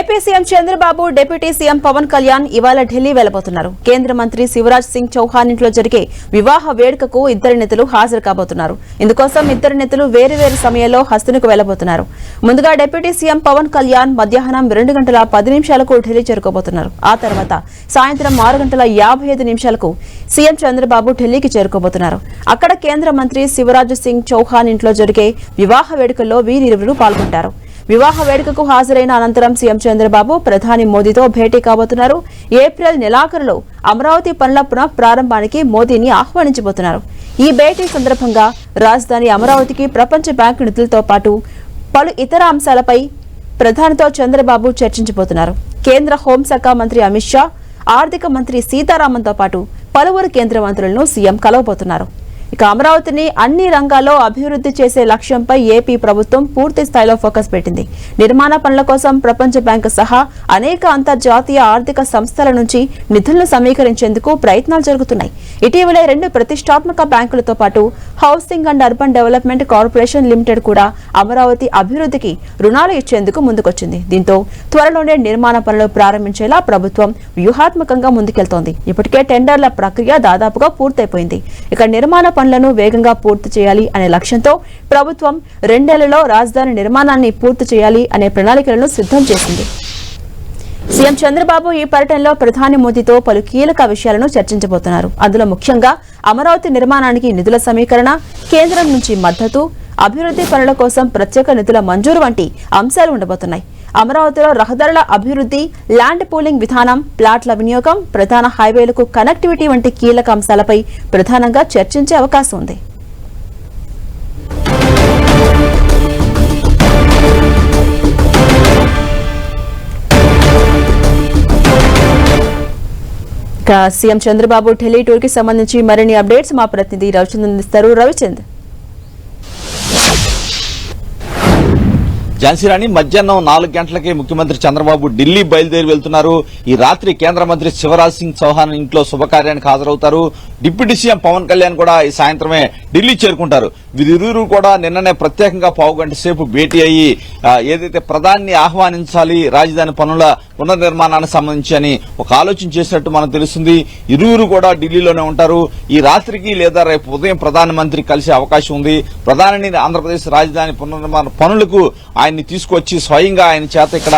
AP CM Chandrababu deputy CM Pawan Kalyan ఇవాళ ఢిల్లీ వెళ్లబోతున్నారు. కేంద్ర మంత్రి శివరాజ్ సింగ్ చౌహాన్ ఇంట్లో జరిగే వివాహ వేడుకకు ఇద్దరు నేతలు హాజరు కాబోతున్నారు. ఇందుకోసం ఇద్దరు నేతలు వేరు సమయాల్లో హస్తనకు వెళ్లబోతున్నారు. ముందుగా డిప్యూటీ సీఎం పవన్ కళ్యాణ్ మధ్యాహ్నం 2:10 ఢిల్లీ చేరుకోబోతున్నారు. ఆ తర్వాత సాయంత్రం 6:55 సీఎం చంద్రబాబు ఢిల్లీకి చేరుకోబోతున్నారు. అక్కడ కేంద్ర మంత్రి శివరాజ్ సింగ్ చౌహాన్ ఇంట్లో జరిగే వివాహ వేడుకల్లో వీరిరువురు పాల్గొంటారు. వివాహ వేడుకకు హాజరైన అనంతరం సీఎం చంద్రబాబు ప్రధాని మోదీతో భేటీ కాబోతున్నారు. ఏప్రిల్ నెలాఖరులో అమరావతి పనుల పునః ప్రారంభానికి మోదీని ఆహ్వానించబోతున్నారు. ఈ భేటీ సందర్భంగా రాజధాని అమరావతికి ప్రపంచ బ్యాంకు నిధులతో పాటు పలు ఇతర అంశాలపై ప్రధానితో చంద్రబాబు చర్చించబోతున్నారు. కేంద్ర హోంశాఖ మంత్రి అమిత్ షా, ఆర్థిక మంత్రి సీతారామన్తో పాటు పలువురు కేంద్ర మంత్రులను సీఎం కలవబోతున్నారు. ఇక అమరావతిని అన్ని రంగాల్లో అభివృద్ధి చేసే లక్ష్యంపై ఏపీ ప్రభుత్వం పూర్తి స్థాయిలో ఫోకస్ పెట్టింది. నిర్మాణ పనుల కోసం ప్రపంచ బ్యాంకు సహా అనేక అంతర్జాతీయ ఆర్థిక సంస్థల నుంచి నిధులను సమీకరించేందుకు ప్రయత్నాలు జరుగుతున్నాయి. ఇటీవలే 2 ప్రతిష్టాత్మక బ్యాంకులతో పాటు housing and urban development corporation limited కూడా అమరావతి అభివృద్ధికి రుణాలు ఇచ్చేందుకు ముందుకొచ్చింది. దీంతో త్వరలోనే నిర్మాణ పనులు ప్రారంభించేలా ప్రభుత్వం వ్యూహాత్మకంగా ముందుకెళ్తోంది. ఇప్పటికే టెండర్ల ప్రక్రియ దాదాపుగా పూర్తయిపోయింది. ఇక నిర్మాణ పనులను వేగంగా పూర్తి చేయాలి అనే లక్ష్యంతో ప్రభుత్వం 2 ఏళ్లలో రాజధాని నిర్మాణాన్ని పూర్తి చేయాలి అనే ప్రణాళికలను సిద్ధం చేసింది. సీఎం చంద్రబాబు ఈ పర్యటనలో ప్రధాని మోదీతో పలు కీలక విషయాలను చర్చించబోతున్నారు. అందులో ముఖ్యంగా అమరావతి నిర్మాణానికి నిధుల సమీకరణ, కేంద్రం నుంచి మద్దతు, అభివృద్ధి పనుల కోసం ప్రత్యేక నిధుల మంజూరు వంటి అంశాలు ఉండబోతున్నాయి. అమరావతిలో రహదారుల అభివృద్ధి, ల్యాండ్ పూలింగ్ విధానం, ప్లాట్ల వినియోగం, ప్రధాన హైవేలకు కనెక్టివిటీ వంటి కీలక అంశాలపై ప్రధానంగా చర్చించే అవకాశం ఉంది. సీఎం చంద్రబాబు ఢిల్లీ టూర్ కి సంబంధించి మరిన్ని అప్డేట్స్ మా ప్రతినిధి రవిచంద్ర అందిస్తారు. రవిచంద్ర, ఝాన్సీరాణి, మధ్యాహ్నం 4 గంటలకే ముఖ్యమంత్రి చంద్రబాబు ఢిల్లీ బయలుదేరి వెళ్తున్నారు. ఈ రాత్రి కేంద్ర మంత్రి శివరాజ్ సింగ్ చౌహాన్ ఇంట్లో శుభకార్యానికి హాజరవుతారు. డిప్యూటీ సీఎం పవన్ కళ్యాణ్ కూడా ఈ సాయంత్రమే ఢిల్లీ చేరుకుంటారు. వీరిరువురు కూడా నిన్ననే ప్రత్యేకంగా పావుగంట సేపు భేటీ అయ్యి ఏదైతే ప్రధాని ఆహ్వానించాలి రాజధాని పనుల పునర్నిర్మాణానికి సంబంధించి అని ఒక ఆలోచన చేసినట్టు మనకు తెలుస్తుంది. ఇరువురు కూడా ఢిల్లీలోనే ఉంటారు. ఈ రాత్రికి లేదా రేపు ఉదయం ప్రధానమంత్రి కలిసే అవకాశం ఉంది. ప్రధానిని ఆంధ్రప్రదేశ్ రాజధాని పునర్నిర్మాణ పనులకు ఆయన్ని తీసుకొచ్చి స్వయంగా ఆయన చేత ఇక్కడ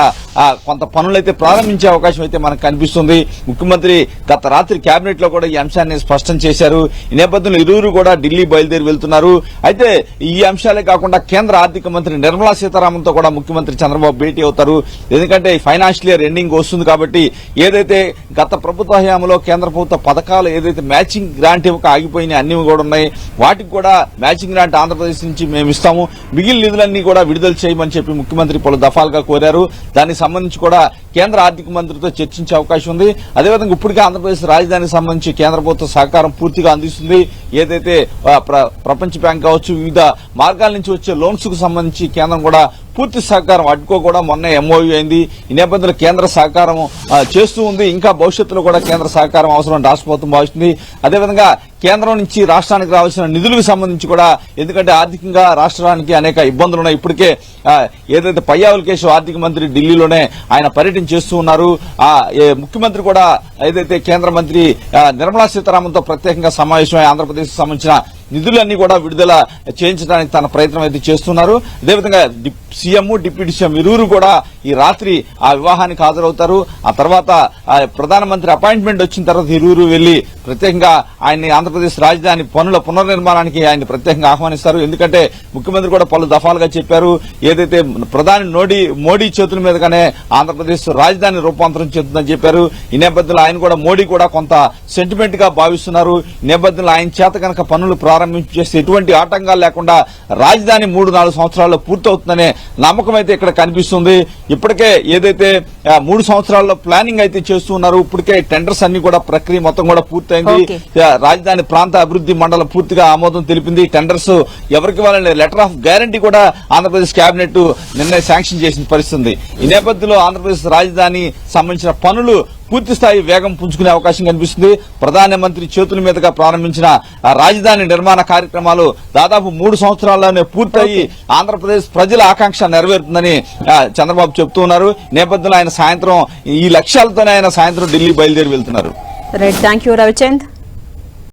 కొంత పనులైతే ప్రారంభించే అవకాశం అయితే మనకు కనిపిస్తుంది. ముఖ్యమంత్రి గత రాత్రి కేబినెట్ లో కూడా ఈ అంశాన్ని స్పష్టం చేశారు. ఈ నేపథ్యంలో ఇరువురు కూడా ఢిల్లీ బయలుదేరి వెళ్తున్నారు. అయితే ఈ అంశాలే కాకుండా కేంద్ర ఆర్థిక మంత్రి నిర్మలా సీతారామన్ తో కూడా ముఖ్యమంత్రి చంద్రబాబు భేటీ అవుతారు. ఎందుకంటే ఫైనాన్షియల్ ఇయర్ ఎండింగ్ వస్తుంది కాబట్టి ఏదైతే గత ప్రభుత్వ హయాంలో కేంద్ర ప్రభుత్వ పథకాలు ఏదైతే మ్యాచింగ్ గ్రాంట్ ఇవ్వక ఆగిపోయినాయి అన్ని కూడా ఉన్నాయి. వాటికి కూడా మ్యాచింగ్ గ్రాంట్ ఆంధ్రప్రదేశ్ నుంచి మేము ఇస్తాము, మిగిలిన నిధులన్నీ కూడా విడుదల చేయమని చెప్పి ముఖ్యమంత్రి పలు దఫాలుగా కోరారు. దానికి సంబంధించి కూడా కేంద్ర ఆర్థిక మంత్రితో చర్చించే అవకాశం ఉంది. అదేవిధంగా ఇప్పటికే ఆంధ్రప్రదేశ్ రాజధానికి సంబంధించి కేంద్ర ప్రభుత్వ సహకారం పూర్తిగా అందిస్తుంది. ఏదైతే ప్రపంచ బ్యాంక్ కావచ్చు, వివిధ మార్గాల నుంచి వచ్చే లోన్స్ కు సంబంధించి కేంద్రం కూడా పూర్తి సహకారం అడ్కో కూడా మొన్న ఎంఓయూ అయింది. ఈ నేపథ్యంలో కేంద్ర సహకారం చేస్తూ ఉంది. ఇంకా భవిష్యత్తులో కూడా కేంద్ర సహకారం అవసరం రాష్ట్ర ప్రభుత్వం భావిస్తుంది. అదేవిధంగా కేంద్రం నుంచి రాష్ట్రానికి రావాల్సిన నిధులకు సంబంధించి కూడా, ఎందుకంటే ఆర్థికంగా రాష్ట్రానికి అనేక ఇబ్బందులు ఉన్నాయి. ఇప్పటికే ఏదైతే పయ్యావుల కేశవ్ ఆర్థిక మంత్రి ఢిల్లీలోనే ఆయన పర్యటన చేస్తూ ఉన్నారు. ముఖ్యమంత్రి కూడా ఏదైతే కేంద్ర మంత్రి నిర్మలా సీతారామన్ తో ప్రత్యేకంగా సమావేశమై ఆంధ్రప్రదేశ్ కు సంబంధించిన నిధులన్నీ కూడా విడుదల చేయించడానికి తన ప్రయత్నం అయితే చేస్తున్నారు. అదేవిధంగా సీఎం, డిప్యూటీ సీఎం ఇరువురు కూడా ఈ రాత్రి ఆ వివాహానికి హాజరవుతారు. ఆ తర్వాత ప్రధానమంత్రి అపాయింట్మెంట్ వచ్చిన తర్వాత ఇరువురు వెళ్లి ప్రత్యేకంగా ఆయన్ని ఆంధ్రప్రదేశ్ రాజధాని పనుల పునర్నిర్మాణానికి ఆయన ప్రత్యేకంగా ఆహ్వానిస్తారు. ఎందుకంటే ముఖ్యమంత్రి కూడా పలు దఫాలుగా చెప్పారు, ఏదైతే ప్రధాని మోడీ చేతుల మీదుగానే ఆంధ్రప్రదేశ్ రాజధాని రూపాంతరం చెందుతుందని చెప్పారు. ఈ నేపథ్యంలో ఆయన కూడా మోడీ కూడా కొంత సెంటిమెంట్ గా భావిస్తున్నారు. ఈ నేపథ్యంలో ఆయన చేత కనుక పనులు ప్రారంభించేస్తే ఎటువంటి ఆటంకాలు లేకుండా రాజధాని 3-4 సంవత్సరాల్లో పూర్తవుతుందనే నమ్మకం అయితే ఇక్కడ కనిపిస్తుంది. ఇప్పటికే ఏదైతే 3 సంవత్సరాల్లో ప్లానింగ్ అయితే చేస్తూ ఉన్నారు. ఇప్పటికే టెండర్స్ అన్ని కూడా ప్రక్రియ మొత్తం కూడా పూర్తయింది. రాజధాని ప్రాంత అభివృద్ధి మండలం పూర్తిగా ఆమోదం తెలిపింది. టెండర్స్ ఎవరికి వాళ్ళని లెటర్ ఆఫ్ గ్యారంటీ కూడా ఆంధ్రప్రదేశ్ కేబినెట్ నిన్న శాంక్షన్ చేసిన పరిస్థితి. ఈ నేపథ్యంలో ఆంధ్రప్రదేశ్ రాజధాని సంబంధించిన పనులు పూర్తి స్థాయి వేగం పుంజుకునే అవకాశం కనిపిస్తుంది. ప్రధానమంత్రి చేతుల మీదుగా ప్రారంభించిన రాజధాని నిర్మాణ కార్యక్రమాలు దాదాపు 3 సంవత్సరాల్లోనే పూర్తయి ఆంధ్రప్రదేశ్ ప్రజల ఆకాంక్ష నెరవేరుతుందని చంద్రబాబు చెబుతూ ఉన్నారు. నేపథ్యంలో ఆయన సాయంత్రం ఈ లక్ష్యాలతోనే ఆయన సాయంత్రం ఢిల్లీ బయలుదేరి వెళ్తున్నారు. Right, thank you Ravichand.